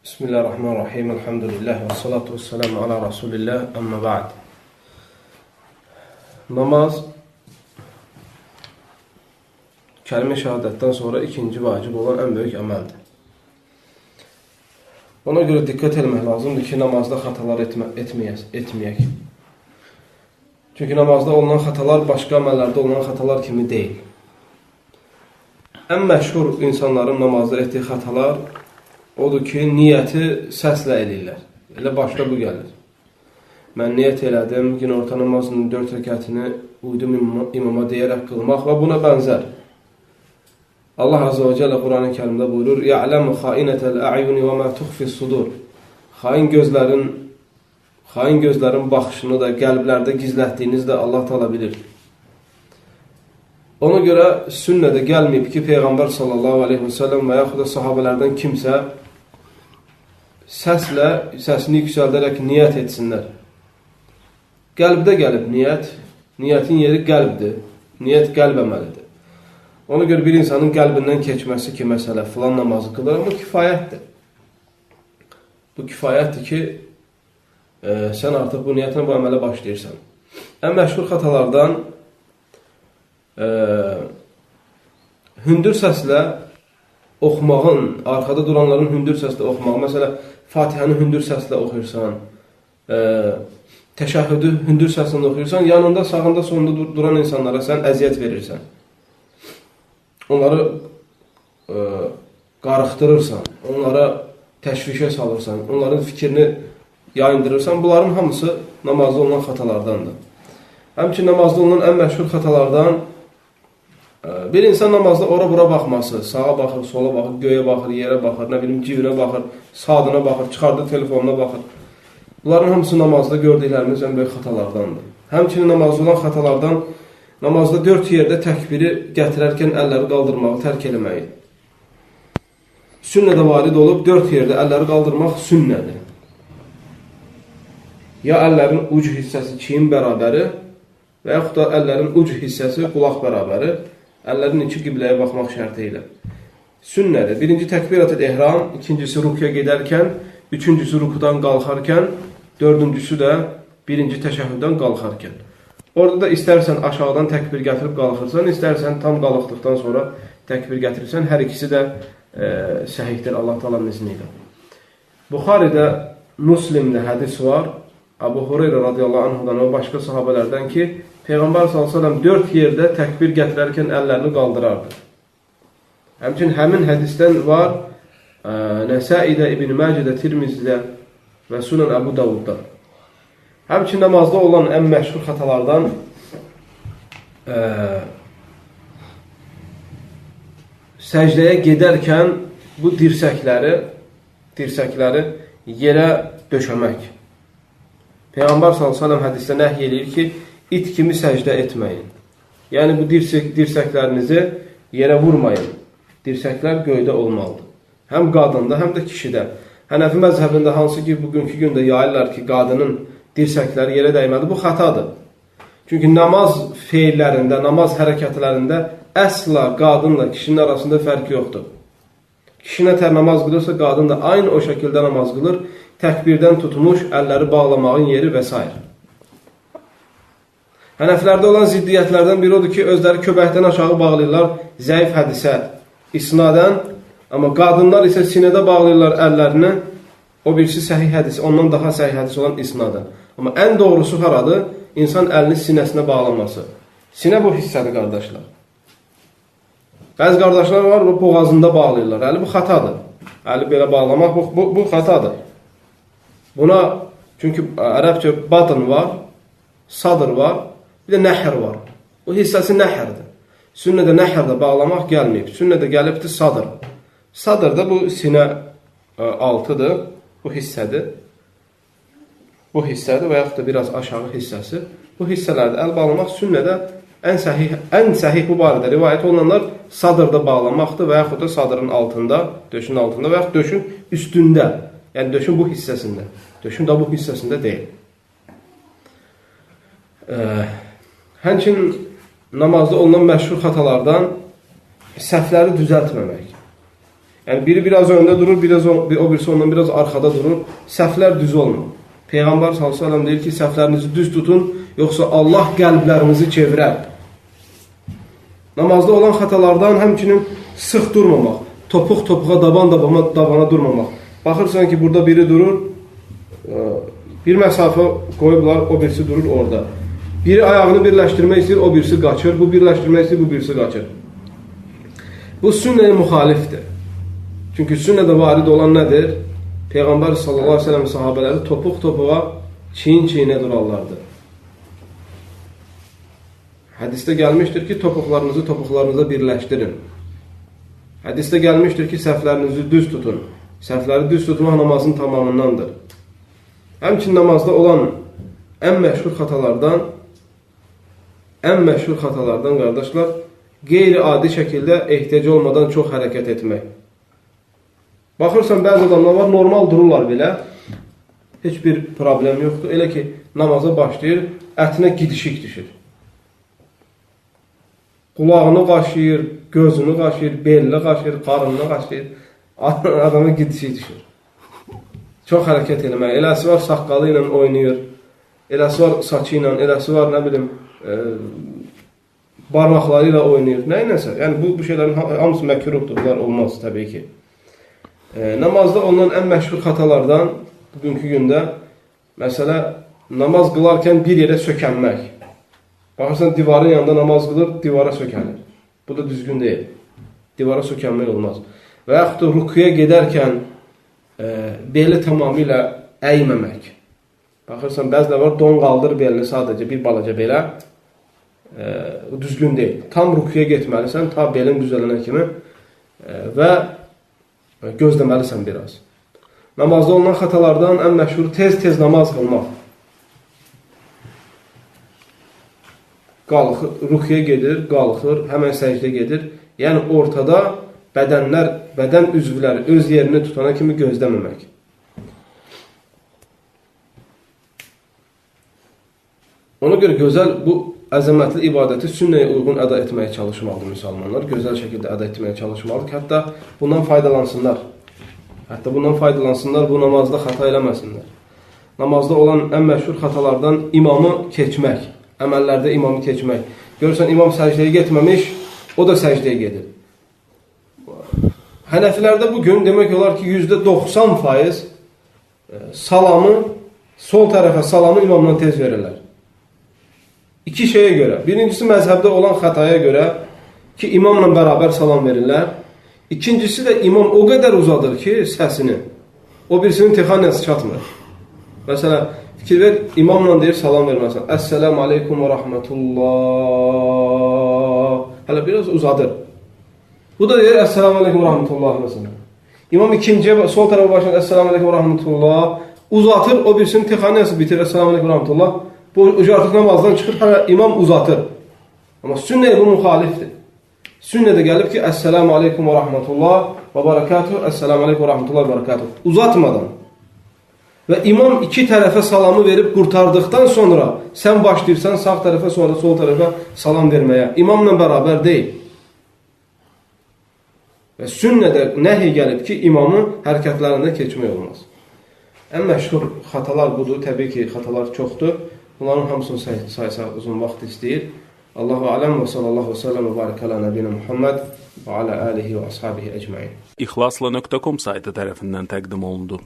Bismillahirrahmanirrahim. Elhamdülillah və salatu və selamu ala Rasulillah. Amma ba'd. Namaz kəlmə şəhadətdən sonra ikinci vacib olan ən böyük əməldir. Ona görə diqqət etmək lazımdır ki, namazda xatalar etməyək. Çünki namazda olunan xatalar başqa əməllərdə olunan xatalar kimi deyil. Ən məşhur insanların namazda etdiyi xatalar odur ki, niyyəti səslə eləyirlər. Elə başda bu gəlir. Mən niyyət elədim, günorta namazının 4 rəkətini uydum imama deyərək qılmaq və buna bənzər. Allah Azze və Cəllə Quran-ı Kərimdə buyurur: "Ya'lamu xainətəl a'yuni və mə tuxfis sudur." Xain gözlərin baxışını da, qəlblərdə gizlətdiyiniz də Allah təala bilir. Ona görə sünnədə gəlməyib ki, Peyğəmbər sallallahu aleyhi və səlləm və yaxud da sahabələrdən kimsə səsini yüksəldərək niyyət etsinlər. Qəlbdə gəlib niyyətin yeri qəlbdir. Niyyət qəlb əməlidir. Ona görə bir insanın qəlbindən keçməsi ki, məsələ filan namazı qılır, amma kifayətdir. Bu kifayətdir ki, sən artıq bu niyyətlə bu əmələ başlayırsan. Ən məşhur xatalardan hündür səslə oxumağın, arkada duranların hündür səslə oxumağı, məsələ Fatihəni hündür səslə oxuyursan, təşəhhüdü hündür səslə oxuyursan, yanında, sağında, sonunda duran insanlara sən əziyyət verirsən. Onları qarıxdırırsan, onlara təşvişə salırsan, onların fikrini yayındırırsan. Bunların hamısı namazda olunan xatalardandır. Həmçinin namazda olunan ən məşhur xatalardan bir insan namazda ora-bura baxması, sağa baxır, sola baxır, göyə baxır, yerə baxır, nə bilim, cibinə baxır, saatına baxır, çıxardı telefonuna baxır. Bunların hamısı namazda gördüklərimiz ən böyük xatalardandır. Həmçinin namazda olan xatalardan namazda 4 yerdə təkbiri gətirərkən əlləri qaldırmağı tərk eləməyi. Sünnədə varid olub 4 yerdə əlləri qaldırmaq sünnədir. Ya əllərin uc hissəsi çiyin bərabəri və yaxud da əllərin uc hissəsi qulaq bərabəri, əllərin iki qibləyə baxmaq şərti ilə. Sünnədir. Birinci təkbirat-ı ehram, ikincisi rukuya gedərkən, üçüncüsü rukudan qalxarkən, dördüncüsü də birinci təşəhhüddən qalxarkən. Orada da istərsən aşağıdan təkbir gətirib qalxırsan, istərsən tam qalxdıqdan sonra təkbir gətirirsən, hər ikisi də səhihdir Allah Taala'nın izni ilə. Buxaridə, Müslimdə hədis var, Əbu Hüreyrə radiyallahu anhudan və başqa sahabələrdən ki, Peyğəmbər s.ə.v 4 yerdə təkbir gətirərkən əllərini qaldırardı. Həmçin həmin hədisdən var Nəsaidə, İbn Məcidə, Tirmizidə və Sunan Əbu Davudda. Həmçin namazda olan ən məşhur xatalardan səcdəyə gedərkən bu dirsəkləri yerə döşəmək. Peyğəmbər s.ə.v hədisdə nəhy eləyir ki, it kimi səcdə etməyin. Yəni bu dirsəklərinizi yerə vurmayın. Dirsəklər göydə olmalıdır. Həm qadında, həm də kişidə. Hənəfi məzhəbində hansı ki, bugünkü gündə yayırlar ki, qadının dirsəkləri yerə dəymədi, bu xatadır. Çünki namaz feillərində, namaz hərəkətlərində əsla qadınla kişinin arasında fərq yoxdur. Kişi nətər namaz qılırsa, qadın da aynı o şəkildə namaz qılır. Təkbirdən tutmuş, əlləri bağlamağın yeri və s. Hənəflərdə olan ziddiyyətlərdən biri odur ki, özləri köbəkdən aşağı bağlayırlar zəif hədisə, isnadən, amma qadınlar isə sinədə bağlayırlar əllərini, o birisi səhih hədis, ondan daha səhih hədis olan isnadən. Amma ən doğrusu haradır? İnsan əlini sinəsinə bağlaması. Sinə bu hissədir, qardaşlar. Bəzi qardaşlar var, bu boğazında bağlayırlar. Əli bu xatadır. Əli belə bağlamaq, bu xatadır. Buna, çünki ərəbcə batın var, sadr var, bir də nəhr var. O hissəsi nəhrdir. Sünnədə nəhrdə bağlamaq gəlməyib. Sünnədə gəlibdir sadr. Sadr da bu sinə altıdır, bu hissədir. Bu hissədir və yaxud da biraz aşağı hissəsi. Bu hissələrdə əl bağlamaq sünnədə ən səhih bu barədə rivayət olunanlar sadrda bağlamaqdır və yaxud da sadrın altında, döşün altında və yaxud döşün üstündə. Yəni döşün bu hissəsində. Döşün də bu hissəsində deyil. Həmçinin namazda olunan məşhur xatalardan səhvləri düzəltməmək. Yəni biri biraz öndə durur, o birisi ondan biraz arxada durur. Səhvlər düz olmur. Peyğəmbər sallallahu əleyhi və səlləm deyir ki, səhvlərinizi düz tutun, yoxsa Allah qəlblərinizi çevirər. Namazda olan xətalardan həmçinin sıx durmamaq, topuğa davana durmamaq. Baxırsan ki, burada biri durur, bir məsafə qoyublar, o birisi durur orada. Biri ayağını birləşdirmək istəyir, o birisi qaçır, bu birləşdirmək istəyir, bu birisi qaçır. Bu sünnəyə müxalifdir. Çünki sünnədə varid olan nədir? Peyğəmbər sallallahu əleyhi və səlləm sahabələri topuğa, çiyin-çiyinə durarlardı. Hədisdə gəlmişdir ki, topuqlarınıza birləşdirin. Hədisdə gəlmişdir ki, səhvlərinizi düz tutun. Səhvləri düz tutmaq namazın tamamındandır. Həmçinin namazda olan ən məşhur xatalardan qardaşlar, qeyri-adi şəkildə ehtiyac olmadan çox hərəkət etmək. Baxırsan, bəzi adamlar var, normal dururlar belə, heç bir problem yoxdur. Elə ki, namaza başlayır, ətinə gidişik düşür. Qulağını qaşıyır, gözünü qaşıyır, belini qaşıyır, qarnını qaşıyır, adama gidişik düşür. Çox hərəkət eləmək. Eləsi var, saqqalı ilə oynayır, eləsi var, saçı ilə, eləsi var, nə bilim, barmaqları ilə oynayır, nə iləsə. Yəni, bu şeylərin hamısı məkruhdur, bunlar olmaz təbii ki. Namazda olunan ən məşhur xatalardan bugünkü gündə, məsələ, namaz qılarkən bir yerə sökənmək. Baxırsan, divarın yanında namaz qılır, divara sökənir. Bu da düzgün deyil. Divara sökənmək olmaz. Və yaxud da rukuya gedərkən beli tamamilə əyməmək. Baxırsan, bəzilə var, don qaldır belini sadəcə, bir balaca belə. Düzgün deyil. Tam rukuya getməlisən, ta belin düzələnə kimi və gözləməlisən biraz. Namazda olunan xatalardan ən məşhur tez-tez namaz qılmaq. Rukuya gedir, qalxır, həmən səcdə gedir. Yəni ortada bədən üzvləri öz yerini tutana kimi gözləməmək. Ona görə gözəl bu əzəmətli ibadəti sünnəyə uyğun əda etməyə çalışmalıdır müsəlmanlar. Gözəl şəkildə əda etməyə çalışmalıdır. Hətta bundan faydalansınlar. Bu namazda xata eləməsinlər. Namazda olan ən məşhur xatalardan imamı keçmək. Əməllərdə imamı keçmək. Görürsən, imam səcdəyə getməmiş, o da səcdəyə gedir. Hənəfilərdə bugün demək olar ki, %90% sol tərəfə salamı imamdan tez verirlər. İki şeyə görə. Birincisi, məzhəbdə olan xətaya görə ki, imamla bərabər salam verirlər. İkincisi də imam o qədər uzadır ki, səsini. O birisinin texaniyası çatmır. Məsələn, fikir ver, imamla deyir, salam verməsən. Əssəlamu aleykum və rəhmətullah. Hələ biraz uzadır. Bu da deyir, əssəlamu aleykum və rəhmətullah. Məsələn. İmam ikinciyə, sol tərəfə başlayır, əssəlamu aleykum və rəhmətullah. Uzatır, o birisinin texaniyası bitir, əssəlamu aleykum və rəhmətullah. Bu artıq namazdan çıxır, hələ imam uzatır. Amma sünnəyə bu müxalifdir. Sünnədə gəlib ki, əssəlamu aleykum və rəhmətullah və barakatuhu, əssəlamu aleykum və rəhmətullah və barakatuhu. Uzatmadan. Və imam iki tərəfə salamı verib qurtardıqdan sonra sən başlayırsan sağ tərəfə, sonra sol tərəfə salam verməyə. İmamla bərabər deyil. Və sünnədə nəhi gəlib ki, imamın hərəkətlərində keçmək olmaz. Ən məşhur xatalar budur. Təbii ki, xatalar çoxdur. Bunların hamısını saysa uzun vaxt istəyir. Allahu aləm və sallallahu və səlləm və barik alə nəbiyyə Muhammed və alə alihi və ashabihi əcməin. İxlasla.com saytı tərəfindən təqdim olundu.